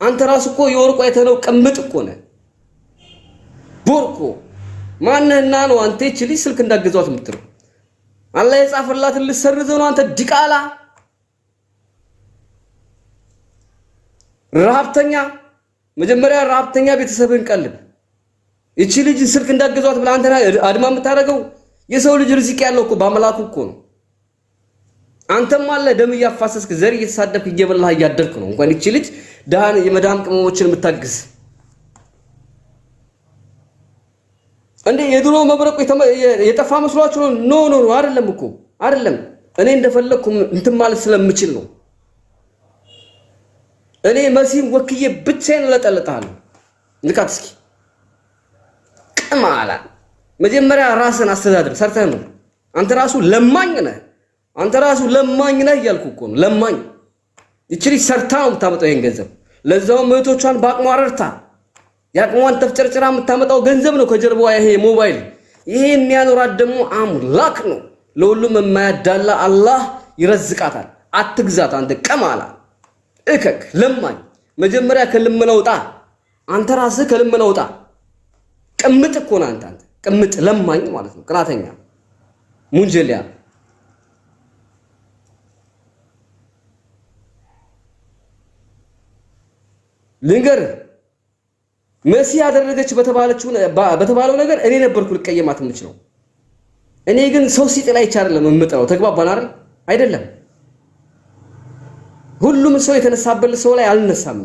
አንተ ራስ እኮ የወርቁ አይተነው ቅምጥ እኮ ነህ ቦርኮ ማንነህና ነው አንተ እቺ ልጅ ስልክ እንዳገዛት የምትለው አላህ የጻፈላትን ልሰርዘው ነው አንተ ዲቃላ ረሃብተኛ መጀመሪያ ረሃብተኛ ቤተሰብን ቀልብ እቺ ልጅ ስልክ እንዳገዛት ብለ አንተ አድማ የምታረገው የሰው ልጅ ርዝቅ ያለው እኮ ባመላኩ እኮ ነው አንተም አለ ደም ያፋሰስክ ዘር እየተሳደብክ እየበላህ እያደርክ ነው እንኳን እቺ ልጅ ዳን የመዳም ቅመሞችን የምታግዝ እንዴ የድሮ መብረቁ የጠፋ መስሏችሁ ነው ኖ አይደለም እኮ አይደለም እኔ እንደፈለኩ እንትን ማለት ስለምችል ነው እኔ መሲም ወክዬ ብቻዬን ለጠለጣለሁ ንቃት እስኪ ቀማላ መጀመሪያ ራስን አስተዳደር ሰርተህ ነው አንተ ራሱ ለማኝ ነህ እያልኩ እኮ ነው ለማኝ እቺ ሰርታ ነው የምታመጣው ይሄን ገንዘብ ለዛው መቶቿን ባቅሟ ረርታ ያቅሟን ተፍጨርጭራ የምታመጣው ገንዘብ ነው ከጀርባው ይሄ ሞባይል ይሄ የሚያኖራት ደግሞ አምላክ ነው ለሁሉም የማያዳላ አላህ ይረዝቃታል አትግዛት አንተ ቀማላ እከክ ለማኝ መጀመሪያ ከልመናውጣ አንተ ራስህ ከልመናውጣ ቅምጥ እኮ ነው አንተ ቅምጥ ለማኝ ማለት ነው ቅናተኛ ሙንጀሊያ ልንገር መሲ ያደረገች በተባለው ነገር እኔ ነበርኩ ልቀየማት የምችለው እኔ ግን ሰው ሲጥላ አይቻልም የምጥለው ተግባባን አይደለም ሁሉም ሰው የተነሳበል ሰው ላይ አልነሳም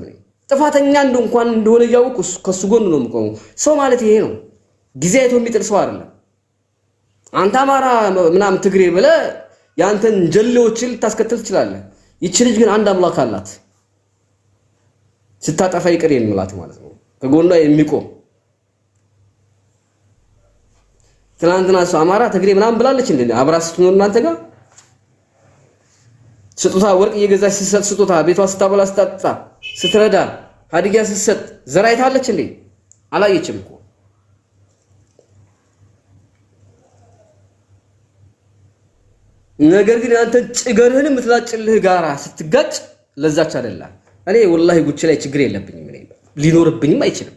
ጥፋተኛ እንኳን እንደሆነ ያውቁ ከሱ ጎን ነው የምቆመው ሰው ማለት ይሄ ነው ጊዜ አይቶ የሚጥል ሰው አይደለም አንተ አማራ ምናምን ትግሬ ብለ ያንተን ጀሌዎችን ልታስከትል ትችላለህ። ይቺ ልጅ ግን አንድ አምላክ አላት። ስታጠፋ ይቅር የሚላት ማለት ነው። ከጎኗ የሚቆም ትናንትና እሷ አማራ ትግሬ ምናምን ብላለች እንዴ? አብራ ስትኖር እናንተ ጋር ስጦታ ወርቅ እየገዛች ስትሰጥ ስጦታ ቤቷ ስታበላ ስታጣ ስትረዳ ሀዲያ ስትሰጥ ዘራይታለች እንዴ? አላየችም እኮ። ነገር ግን አንተ ጭገርህን የምትላጭልህ ጋራ ስትጋጭ ለዛች አይደለ። እኔ ወላሂ ጉቺ ላይ ችግር የለብኝም። እኔ ሊኖርብኝም አይችልም።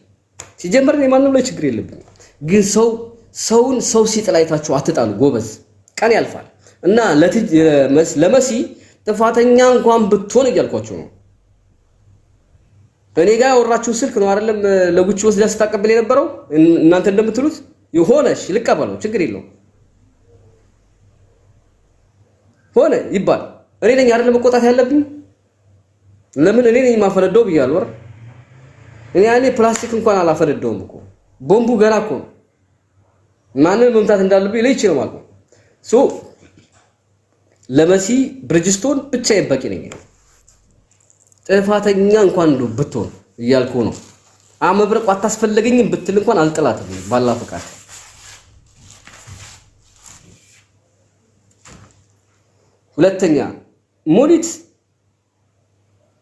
ሲጀመር እኔ ማንንም ላይ ችግር የለብኝም። ግን ሰው ሲጥላይታችሁ አትጣሉ ጎበዝ። ቀን ያልፋል እና ለመሲ ጥፋተኛ እንኳን ብትሆን እያልኳችሁ ነው። እኔ ጋር ያወራችሁ ስልክ ነው አይደለም ለጉቺ ወስዳ ስታቀብል የነበረው እናንተ እንደምትሉት ይሆነሽ ልቀበለው ችግር የለውም። ሆነ ይባል እኔ ነኝ አይደለም መቆጣት ያለብኝ። ለምን እኔ ነኝ ማፈረደው ብያለሁ አይደል? እኔ ያኔ ፕላስቲክ እንኳን አላፈረደውም እኮ ቦምቡ ገና እኮ ማንን መምታት እንዳለብኝ ለይቼ ነው ማለት ነው። ለመሲ ብርጅስቶን ብቻዬን በቂ ነኝ። ጥፋተኛ እንኳን ብትሆን እያልኩ ነው። አመብረቁ አታስፈልገኝም ብትል እንኳን አልጥላትም ባላ ፈቃድ። ሁለተኛ ሙኒት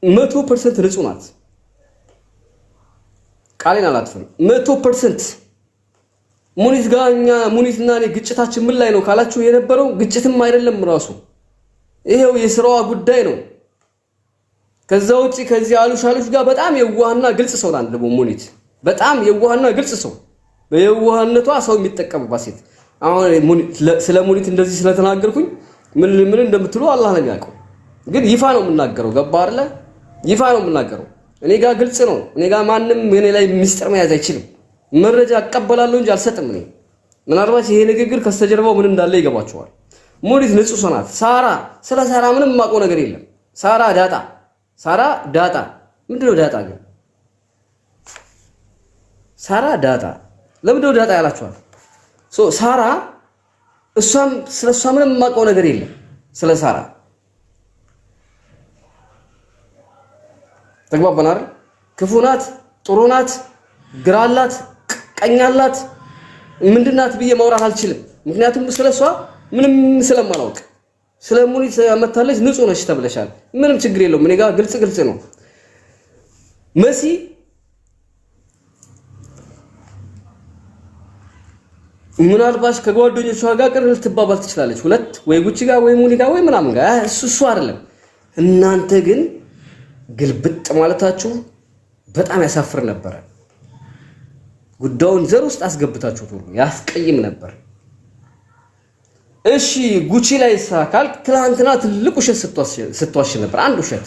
100% ንጹህ ናት። ቃሌን አላጥፍም። 100% ሙኒት ጋር ሙኒትና እኔ ግጭታችን ምን ላይ ነው ካላችሁ የነበረው ግጭትም አይደለም ራሱ ይሄው የስራዋ ጉዳይ ነው። ከዛ ውጪ ከዚህ አሉሽ ጋር በጣም የዋህና ግልጽ ሰው ናት። ደግሞ ሙኒት በጣም የዋህና ግልጽ ሰው በየዋህነቷ ሰው የሚጠቀምባት ሴት። አሁን ስለ ሙኒት እንደዚህ ስለተናገርኩኝ ምን እንደምትሉ አላህ ነው የሚያውቀው። ግን ይፋ ነው የምናገረው። ገባ አይደለ? ይፋ ነው የምናገረው። እኔ ጋር ግልጽ ነው። እኔ ጋር ማንም እኔ ላይ ሚስጥር መያዝ አይችልም። መረጃ አቀበላለሁ እንጂ አልሰጥም። እኔ ምናልባት ይሄ ንግግር ከስተጀርባው ምን እንዳለ ይገባቸዋል። ሙኒት ንጹህ ሰው ናት። ስለ ሳራ ምንም የማውቀው ነገር የለም። ሳራ ዳጣ ምንድነው? ዳጣ ግን ሳራ ዳጣ ለምንድነው ዳጣ ያላችኋል? ሳራ ስለሷ ምንም የማውቀው ነገር የለም። ስለ ሳራ ተግባባን አይደል? ክፉ ናት፣ ጥሩ ናት፣ ግራ አላት፣ ቀኝ አላት፣ ምንድናት ብዬ ማውራት አልችልም። ምክንያቱም ስለሷ ምንም ስለማላውቅ። ስለ ሙኒት መታለች ንጹህ ነሽ ተብለሻል። ምንም ችግር የለውም። እኔ ጋር ግልጽ ነው። መሲ ምናልባት ከጓደኞቿ ጋር ቅር ልትባባል ትችላለች። ሁለት ወይ ጉቺ ጋር ወይ ሙኒ ጋር ወይ ምናምን ጋር እሱ አይደለም። እናንተ ግን ግልብጥ ማለታችሁ በጣም ያሳፍር ነበር። ጉዳዩን ዘር ውስጥ አስገብታችሁት ሁሉ ያስቀይም ነበር። እሺ ጉቺ ላይ ሳካል ትላንትና ትልቅ ውሸት ስትዋሽ ነበር። አንድ ውሸት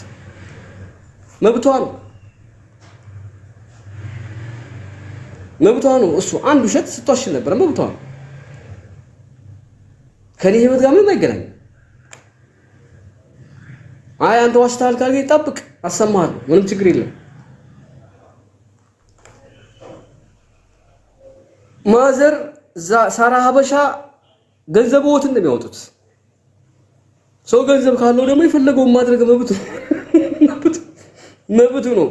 መብቷ ነው። እሱ አንድ ውሸት ስትዋሽ ነበር መብቷ ነው። ከኔ ህይወት ጋር ምንም አይገናኝም። አይ አንተ ዋሽተሃል ካልከኝ ጠብቅ አሰማሃለሁ። ምንም ችግር የለም። ማዘር ሳራ ሀበሻ ገንዘቦት እንደሚያወጡት ሰው ገንዘብ ካለው ደግሞ የፈለገውን ማድረግ መብቱ ነው።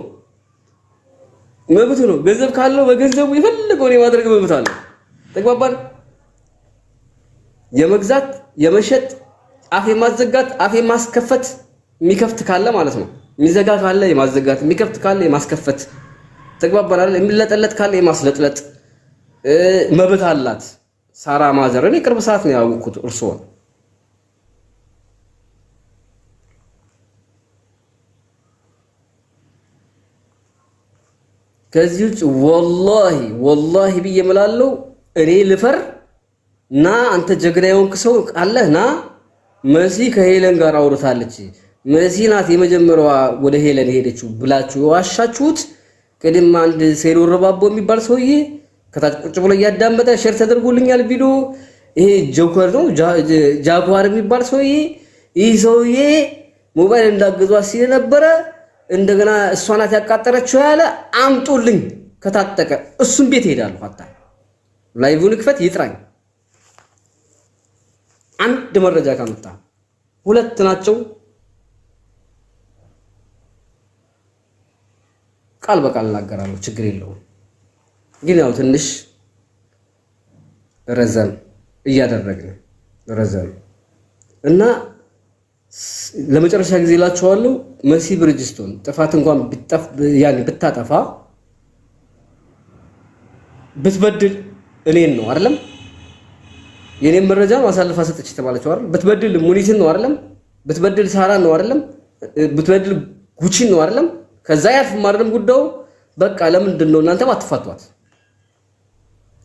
ገንዘብ ካለው በገንዘቡ የፈለገውን የማድረግ መብት አለው። ተግባባን? የመግዛት የመሸጥ አፍ የማዘጋት አፍ የማስከፈት የሚከፍት ካለ ማለት ነው። የሚዘጋ ካለ የማዘጋት የሚከፍት ካለ የማስከፈት ተግባባን አይደል? የሚለጠለጥ ካለ የማስለጥለጥ መብት አላት ሳራ ማዘር። እኔ ቅርብ ሰዓት ነው ያወቅኩት እርሶን። ከዚህ ውጭ ወላሂ ብዬ እምላለሁ እኔ ልፈር ና አንተ ጀግና የሆንክ ሰው አለህ ና መሲ ከሄለን ጋር አውርታለች መሲ ናት የመጀመሪያዋ ወደ ሄለን ሄደችው ብላችሁ ዋሻችሁት። ቅድም አንድ ሴሎ ረባቦ የሚባል ሰውዬ ከታች ቁጭ ብሎ ያዳመጠ ሼር ተደርጎልኛል ቪዲዮ። ይሄ ጆከር ነው ጃጓር የሚባል ሰውዬ ይህ ሰውዬ ሞባይል እንዳገዟ ሲል ነበረ። እንደገና እሷ ናት ያቃጠረችው ያለ አምጡልኝ ከታጠቀ እሱን ቤት ሄዳለሁ። አታ ላይቭን ክፈት ይጥራኝ አንድ መረጃ ካመጣ ሁለት ናቸው ቃል በቃል እናገራለሁ ችግር የለውም ግን ያው ትንሽ ረዘም እያደረግን ረዘም እና ለመጨረሻ ጊዜ ላችኋለሁ መሲ ብርጅስቶን ጥፋት እንኳን ብታጠፋ ብትበድል እኔን ነው አይደለም የኔን መረጃ ማሳለፋ ሰጥቼ ተባለችው አይደል ብትበድል ሙኒትን ነው አይደለም ብትበድል ሳራን ነው አይደለም ብትበድል ጉቺን ነው አይደለም ከዛ ያልፍ ማረም ጉዳዩ በቃ ለምንድን ነው እናንተ ማትፋቷት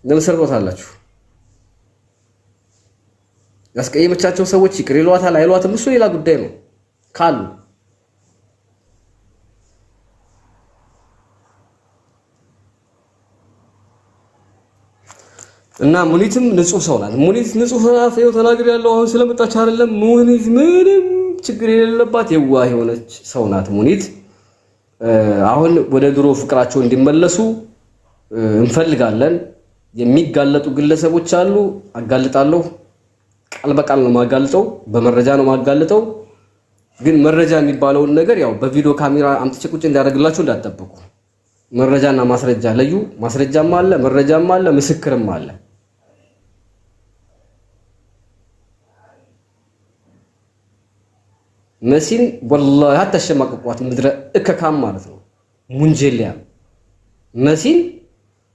ለምሰርቦታላችሁ ያስቀየመቻቸው ሰዎች ይቅር ይሏታል አይሏትም እሱ ሌላ ጉዳይ ነው ካሉ እና ሙኒትም ንጹህ ሰው ናት ሙኒት ንጹህ ናት ይኸው ተናግር ያለው አሁን ስለመጣች አይደለም ሙኒት ምንም ችግር የሌለባት የዋህ የሆነች ሰው ናት ሙኒት አሁን ወደ ድሮ ፍቅራቸው እንዲመለሱ እንፈልጋለን የሚጋለጡ ግለሰቦች አሉ አጋልጣለሁ ቃል በቃል ነው ማጋልጠው በመረጃ ነው ማጋልጠው ግን መረጃ የሚባለው ነገር ያው በቪዲዮ ካሜራ አምጥቼ ቁጭ እንዳደርግላችሁ እንዳትጠብቁ መረጃና ማስረጃ ለዩ ማስረጃም አለ መረጃም አለ ምስክርም አለ መሲን والله አታሸማቅቋት ምድረ እከካም ማለት ነው ሙንጀሊያ መሲን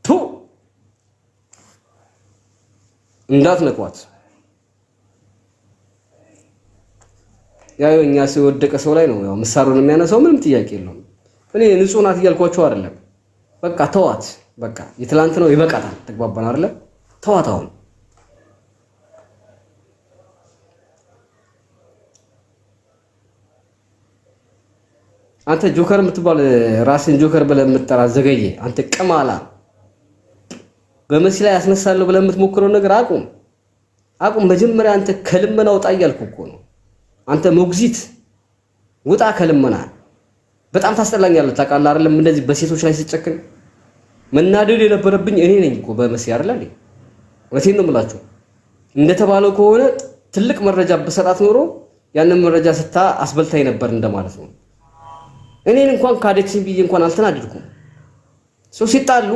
ቱ እንዳትነቋት ያው እኛ ሲወደቀ ሰው ላይ ነው ያው መሳሩን የሚያነሳው ምንም ጥያቄ የለውም እኔ ንጹህ ናት እያልኳቸው አይደለም በቃ ተዋት በቃ የትላንት ነው ይበቃታል ተግባባን አይደለ ተዋት አሁን አንተ ጆከር የምትባል ራስን ጆከር ብለህ የምትጠራ ዘገየ አንተ ቀማላ በመሲ ላይ ያስነሳለሁ ብለህ የምትሞክረው ነገር አቁም መጀመሪያ አንተ ከልመና ወጣ እያልኩ እኮ ነው አንተ ሞግዚት ውጣ ከልመና በጣም ታስጠላኛለህ ታውቃለህ አይደለም እንደዚህ በሴቶች ላይ ሲጨክን መናደድ የነበረብኝ እኔ ነኝ እኮ በመሲ አይደል እንዴ ወቴን ነው የምላችሁ እንደተባለው ከሆነ ትልቅ መረጃ በሰጣት ኖሮ ያንን መረጃ ስታ አስበልታይ ነበር እንደማለት ነው እኔን እንኳን ካደችኝ ብዬ እንኳን አልተናደድኩም ሰው ሲጣሉ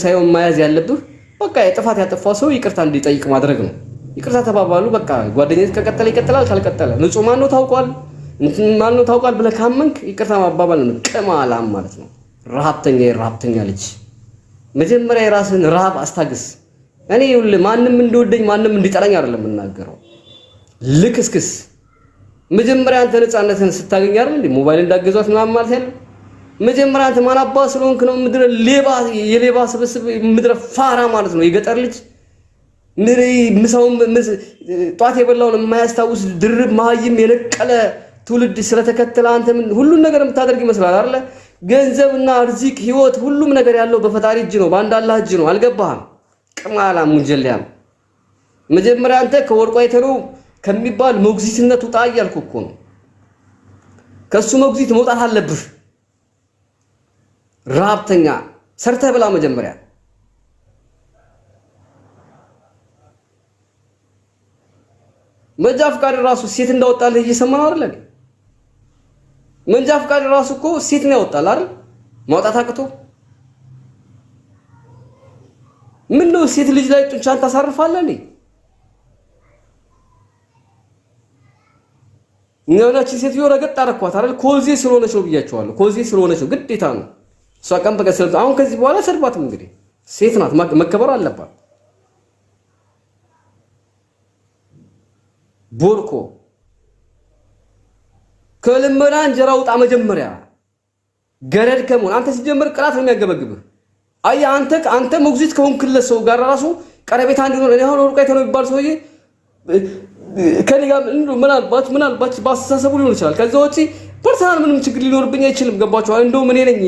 ሳይሆን ማያዝ ያለብህ በቃ የጥፋት ያጠፋው ሰው ይቅርታ እንዲጠይቅ ማድረግ ነው ይቅርታ ተባባሉ በቃ ጓደኝነት ከቀጠለ ይቀጥላል ካልቀጠለ ንጹህ ማን ነው ታውቋል ብለህ ካመንክ ይቅርታ ማባባል ነው ቀማላም ማለት ነው ረሃብተኛ ልጅ መጀመሪያ የራስህን ረሃብ አስታግስ እኔ ማንም እንደወደኝ ማንም እንዲጠላኝ አይደለም እናገረው ልክስክስ መጀመሪያ አንተ ነፃነትን ስታገኝ አይደል እንዴ ሞባይል እንዳገዛት ምናምን ማለት ያለው መጀመሪያ አንተ ማን አባ ስለሆንክ ነው ምድረ የሌባ ስብስብ ምድረ ፋራ ማለት ነው የገጠር ልጅ ምሳውን ጧት የበላውን የማያስታውስ ድርብ ማህይም የነቀለ ትውልድ ስለተከተለ አንተ ሁሉን ነገር የምታደርግ ይመስላል አይደል ገንዘብና ርዚቅ ህይወት ሁሉም ነገር ያለው በፈጣሪ እጅ ነው በአንድ አላህ እጅ ነው አልገባህም ቅማላ ሙንጀሊያም መጀመሪያ አንተ ከወርቋ የተነው ከሚባል ሞግዚትነት ውጣ እያልኩ እኮ ነው ከሱ ሞግዚት መውጣት አለብህ ረሃብተኛ ሰርተህ ብላ መጀመሪያ መንጃ ፍቃድ ራሱ ሴት እንዳወጣልህ እየሰማን አይደል መንጃ ፍቃድ ራሱ እኮ ሴት ነው ያወጣል አይደል ማውጣት አቅቶ ምን ነው ሴት ልጅ ላይ ጡንቻን ታሳርፋለህ እንዴ ነውናቺ ሴት ይወራ ገጣ አረኳት አይደል ኮልዜ ስለሆነች ነው ብያቸዋለሁ ኮልዜ ስለሆነች ነው ግዴታ ነው እሷ ቀን በቀን ስለዚህ አሁን ከዚህ በኋላ ሰርባትም እንግዲህ ሴት ናት መከበር አለባት ቦርኮ ከልመና እንጀራ ውጣ መጀመሪያ ገረድ ከመሆን አንተ ሲጀምር ቅላት ነው የሚያገበግብህ አይ አንተ ሞግዚት ከሆንክለት ሰው ጋር ራሱ ቀረቤታ እንዲኖር እኔ አሁን ወርቃይተ ነው የሚባል ሰውዬ ከኔ ጋር ምናልባት ባስተሳሰቡ ሊሆን ይችላል ከዛ ወጪ ፐርሰናል ምንም ችግር ሊኖርብኝ አይችልም ገባችሁ እንደው ምን ነኝ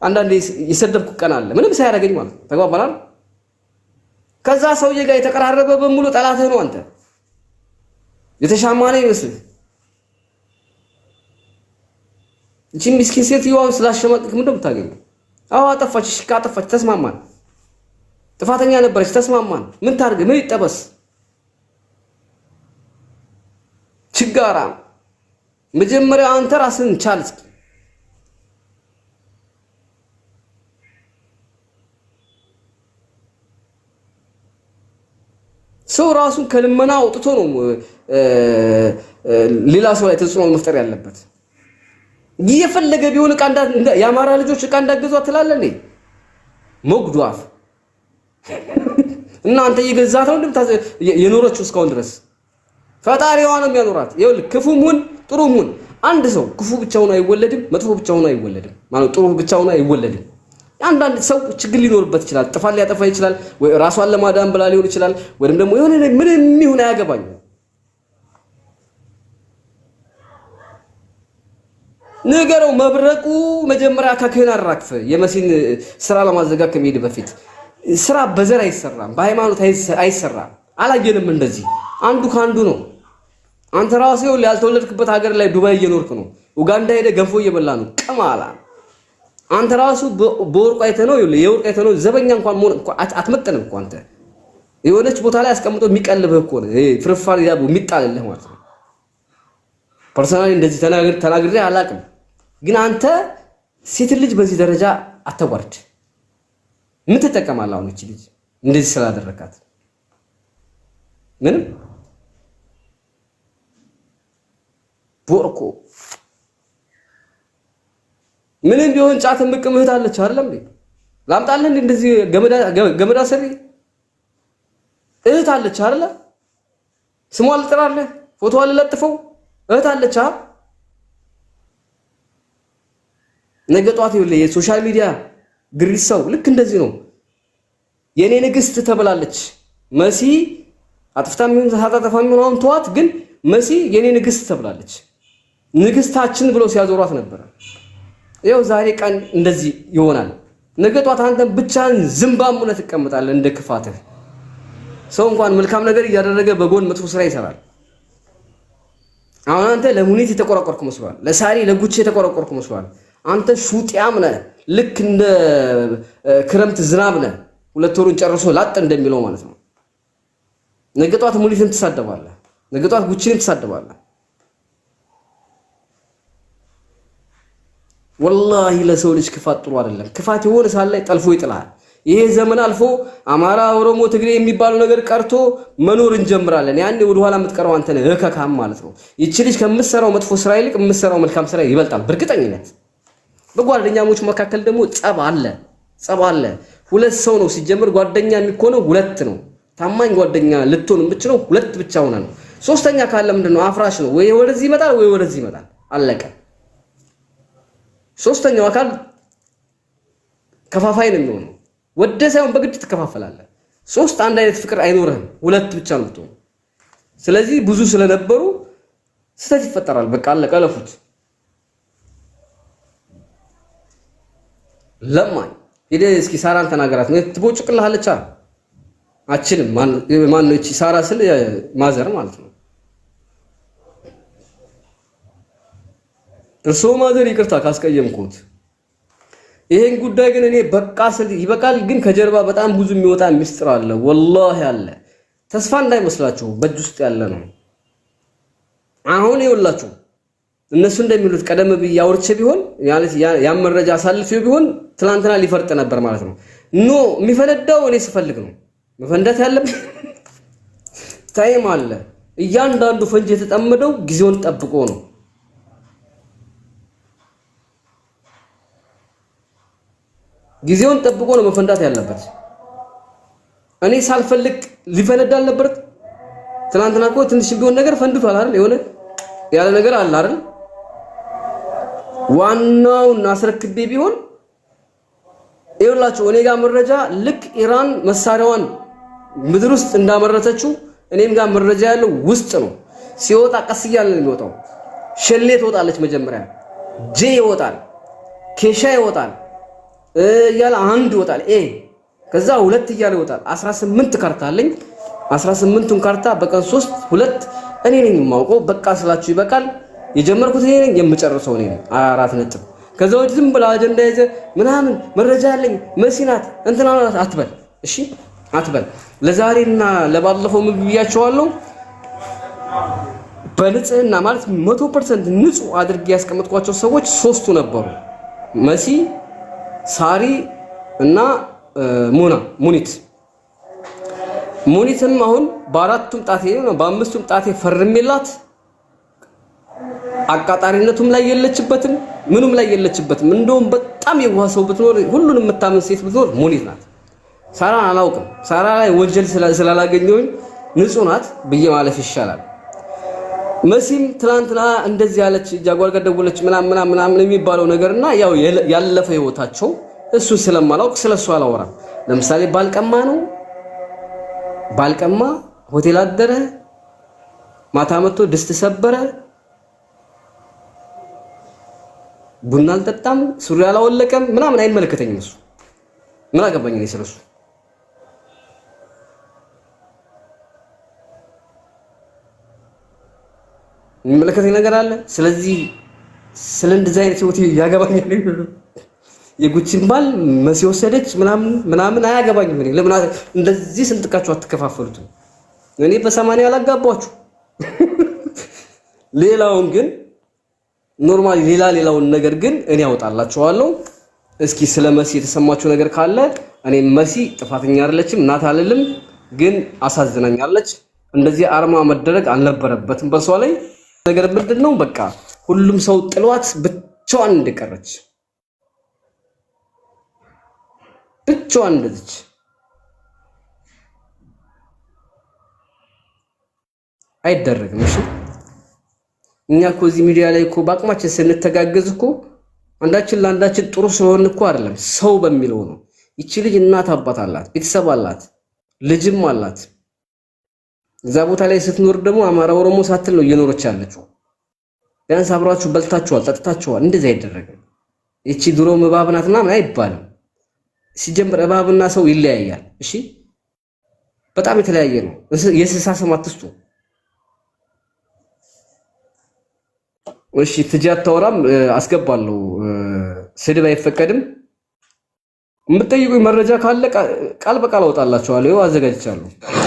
አንዳንዴ የሰደብኩ ቀን አለ ምንም ሳያረገኝ ማለት ተግባባናል ከዛ ሰውዬ ጋር የተቀራረበ በሙሉ ጠላትህ ነው አንተ የተሻማነ ይመስል እቺ ምስኪን ሴት ይዋው ስላሸማቅክ ምን እንደምታገኘው አዎ አጠፋች ካጠፋች ተስማማን ጥፋተኛ ነበረች ተስማማን ምን ታርግ ምን ይጠበስ ችጋራ መጀመሪያ አንተ ራስን ቻል እስኪ ሰው ራሱን ከልመና አውጥቶ ነው ሌላ ሰው ላይ ተጽዕኖ መፍጠር ያለበት እየፈለገ ቢሆን ቃንዳ ያማራ ልጆች ቃንዳ ገዙ አትላለህ እንዴ ሞግዷፍ እና አንተ እየገዛተው የኖረችው እስካሁን ድረስ ፈጣሪዋ ነው የሚያኖራት ይኸውልህ ክፉሙን ጥሩሙን አንድ ሰው ክፉ ብቻውን አይወለድም መጥፎ ብቻውን አይወለድም ማለት ጥሩ ብቻውን አይወለድም አንዳንድ ሰው ችግር ሊኖርበት ይችላል ጥፋት ሊያጠፋ ይችላል ወይ ራሷን ለማዳን ብላ ሊሆን ይችላል ወይም ደግሞ የሆነ ምንም ይሁን አያገባኝ ነገረው መብረቁ መጀመሪያ ከከና አራክፈ የመሲን ስራ ለማዘጋት ከመሄድ በፊት ስራ በዘር አይሰራም በሃይማኖት አይሰራም አላየንም እንደዚህ አንዱ ካንዱ ነው አንተ ራስህ ያልተወለድክበት ሀገር ላይ ዱባይ እየኖርክ ነው ኡጋንዳ ሄደ ገንፎ እየበላ ነው ቀማላ አንተ ራስህ በወርቅ አይተነው የወርቅ አይተነው ዘበኛ እንኳን አትመጠንም እኮ አንተ የሆነች ቦታ ላይ አስቀምጦ የሚቀልብህ እኮ ነው ፍርፋሪ ዳቦ የሚጣልልህ ማለት ነው ፐርሰናሊ እንደዚህ ተናግሬ አላቅም ግን አንተ ሴት ልጅ በዚህ ደረጃ አተዋርድ ምን ተጠቀማለህ አሁን እቺ ልጅ እንደዚህ ስላደረካት ምንም ቦርኮ ምንም ቢሆን ጫተን ምቅምህት አለች አይደለም እንዴ ላምጣልህ እንደዚህ ገመዳ ሰሪ እህት አለች አይደለ ስሟን ልጥራለህ ፎቶዋን ልለጥፈው እህት አለች ነገ ጧት ይኸውልህ የሶሻል ሚዲያ ግሪሳው ልክ እንደዚህ ነው የኔ ንግስት ተብላለች መሲ አጥፍታም ይሁን ታጣጣፋም ይሁን ተዋት ግን መሲ የኔ ንግስት ተብላለች ንግስታችን ብለው ሲያዞሯት ነበር ይኸው ዛሬ ቀን እንደዚህ ይሆናል ነገ ጧት አንተን ብቻን ዝምባም ሆነ ትቀመጣለህ እንደ ክፋትህ ሰው እንኳን መልካም ነገር እያደረገ በጎን መጥፎ ስራ ይሰራል አሁን አንተ ለሙኒት የተቆረቆርኩ መስሏል ለሳሪ ለጉቺ የተቆረቆርኩ መስሏል አንተ ሹጢያም ነህ ልክ እንደ ክረምት ዝናብ ነህ ሁለት ወሩን ጨርሶ ላጥ እንደሚለው ማለት ነው ነገ ጧት ሙኒትን ትሳደባለህ ነገ ጧት ጉቺን ትሳደባለህ والله ለሰው ልጅ ክፋት ጥሩ አይደለም ክፋት የሆነ ሳል ላይ ጠልፎ ይጥላል ይሄ ዘመን አልፎ አማራ ኦሮሞ ትግሬ የሚባለው ነገር ቀርቶ መኖር እንጀምራለን ያኔ ወደ ኋላ የምትቀረው አንተ ነህ ከካም ማለት ነው ይቺ ልጅ ከምትሰራው መጥፎ ስራ ይልቅ የምትሰራው መልካም ስራ ይበልጣል በርግጠኝነት በጓደኛሞች መካከል ደግሞ ጸብ አለ ሁለት ሰው ነው ሲጀምር ጓደኛ የሚኮነው ሁለት ነው ታማኝ ጓደኛ ልትሆን የምትችለው ሁለት ብቻ ሆነ ነው ሶስተኛ ካለ ምንድነው አፍራሽ ነው ወይ ወደዚህ ይመጣል ወይ ወደዚህ ይመጣል አለቀ ሶስተኛው አካል ከፋፋይ ነው የሚሆነው ወደ ሳይሆን በግድ ትከፋፈላለህ ሶስት አንድ አይነት ፍቅር አይኖርህም ሁለት ብቻ ነው የምትሆነው ስለዚህ ብዙ ስለነበሩ ስተት ይፈጠራል በቃ አለቀ ለፉት ለማኝ ሄደ እስኪ ሳራን ተናገራት ነው ትቦጭቅልሃለች አችንም ማን ነው እቺ ሳራ ስለ ማዘር ማለት ነው እርሶ ማዘር ይቅርታ ካስቀየምኩት ይሄን ጉዳይ ግን እኔ በቃ ስል ይበቃል ግን ከጀርባ በጣም ብዙ የሚወጣ ሚስጥር አለ والله አለ ተስፋ እንዳይመስላችሁ በእጅ ውስጥ ያለ ነው አሁን ይወላችሁ እነሱ እንደሚሉት ቀደም በያወርቼ ቢሆን ማለት ያ መረጃ አሳልፈው ቢሆን ትላንትና ሊፈርጥ ነበር ማለት ነው ኖ የሚፈነዳው እኔ ስፈልግ ነው መፈንዳት ያለበት ታይም አለ እያንዳንዱ ፈንጅ የተጠመደው ጊዜውን ጠብቆ ነው ጊዜውን ጠብቆ ነው መፈንዳት ያለበት እኔ ሳልፈልግ ሊፈነዳ ነበር ትላንትና እኮ ትንሽ ቢሆን ነገር ፈንድቷል አይደል የሆነ ያለ ነገር አለ አይደል ዋናው አስረክቤ ቢሆን ይኸውላችሁ እኔ ጋር መረጃ ልክ ኢራን መሳሪያዋን ምድር ውስጥ እንዳመረተችው እኔም ጋር መረጃ ያለው ውስጥ ነው ሲወጣ ቀስ እያለ ነው የሚወጣው ሸሌ ትወጣለች መጀመሪያ ጄ ይወጣል ኬሻ ይወጣል ያለ አንድ ይወጣል ከዛ ሁለት እያለ ይወጣል 18 ካርታ አለኝ 18ቱን ካርታ በቀን 3 2 እኔ ነኝ የማውቀው በቃ ስላችሁ ይበቃል የጀመርኩት እኔ ነኝ የምጨርሰው እኔ ነኝ 4 ነጥብ ከዛው ዝም ብላ አጀንዳ ይዘ ምናምን መረጃ አለኝ መሲናት እንትና አትበል እሺ አትበል ለዛሬና ለባለፈው ምብያቸዋለሁ በንጽህና ማለት 100% ንጹህ አድርጌ ያስቀመጥኳቸው ሰዎች ሶስቱ ነበሩ። መሲ፣ ሳሪ እና ሙኒትም አሁን በአራቱም ጣቴ ነው በአምስቱም ጣቴ ፈርሜላት አቃጣሪነቱም ላይ የለችበትም፣ ምኑም ላይ የለችበትም። እንደውም በጣም የዋሰው ብትኖር ሁሉንም የምታምን ሴት ብትኖር ሙኒት ናት። ሳራን አላውቅም። ሳራ ላይ ወንጀል ስላላገኘሁኝ ንጹህ ናት ብዬ ማለፍ ይሻላል። መሲም ትላንትና እንደዚህ ያለች ጃጓር ጋር ደወለች ምናምን የሚባለው ነገርና ያው ያለፈ ህይወታቸው እሱ ስለማላውቅ ስለሱ አላወራም። ለምሳሌ ባልቀማ ሆቴል አደረ፣ ማታ መጥቶ ድስት ሰበረ፣ ቡና አልጠጣም፣ ሱሪ አላወለቀም ምናምን አይመለከተኝም። እሱ ምን አገባኝ እኔ ስለሱ። የሚመለከተኝ ነገር አለ። ስለዚህ ስለ እንደዚህ አይነት ህይወት ያገባኛል። የጉቺን ባል መሲ ወሰደች ምናምን አያገባኝም። እኔ ለምን እንደዚህ ስንጥቃችሁ አትከፋፈሉትም? እኔ በ80 አላጋባችሁ። ሌላውን ግን ኖርማሊ ሌላውን ነገር ግን እኔ አወጣላችኋለሁ። እስኪ ስለ መሲ የተሰማችሁ ነገር ካለ እኔ መሲ ጥፋተኛ አይደለችም እናት አልልም፣ ግን አሳዝናኛለች። እንደዚህ አርማ መደረግ አልነበረበትም በሷ ላይ። ነገር ምንድነው በቃ ሁሉም ሰው ጥሏት ብቻዋን እንደቀረች ብቻዋን እንደዚች አይደረግም። እሺ እኛ እኮ እዚህ ሚዲያ ላይ እኮ በአቅማችን ስንተጋገዝ እኮ አንዳችን ለአንዳችን ጥሩ ስለሆን እኮ አይደለም ሰው በሚለው ነው። ይቺ ልጅ እናት አባት አላት፣ ቤተሰብ አላት፣ ልጅም አላት። እዛ ቦታ ላይ ስትኖር ደግሞ አማራ ኦሮሞ ሳትል ነው እየኖረች ያለችው። ቢያንስ አብራችሁ በልታችኋል፣ ጠጥታችኋል። እንደዚህ አይደረግም። እቺ ድሮ እባብ ናት ምናምን አይባልም። ሲጀምር እባብና ሰው ይለያያል። እሺ በጣም የተለያየ ነው። የእንስሳ ስም አትስጡ። እሺ ትጂ አታወራም፣ አስገባለሁ። ስድብ አይፈቀድም። የምትጠይቁኝ መረጃ ካለ ቃል በቃል አወጣላችኋለሁ። አዘጋጅቻለሁ።